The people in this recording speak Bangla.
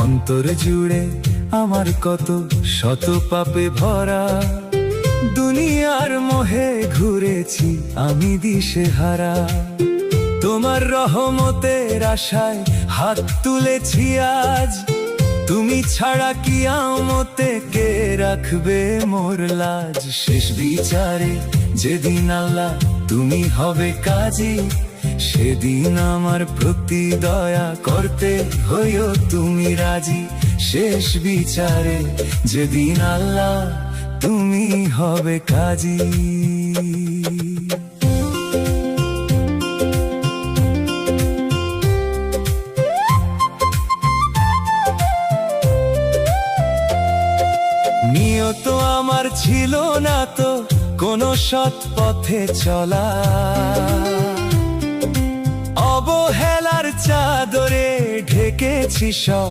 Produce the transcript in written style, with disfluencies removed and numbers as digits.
অন্তর জুড়ে আমার কত শত পাপে ভরা, দুনিয়ার মোহে ঘুরেছি আমি দিশেহারা। তোমার রহমতের আশায় হাত তুলেছি আজ, তুমি ছাড়া কি আমতে কে রাখবে মোর লাজ। শেষ বিচারে যেদিন আল্লাহ তুমি হবে কাজী, সেদিন আমার প্রতি দয়া করতে হইও তুমি রাজি। শেষ বিচারে যেদিন আল্লাহ তুমি হবে কাজী। নিয়ত আমার ছিল না তো কোনো সৎ পথে চলা, অবহেলার চাদরে ঢেকেছি সব।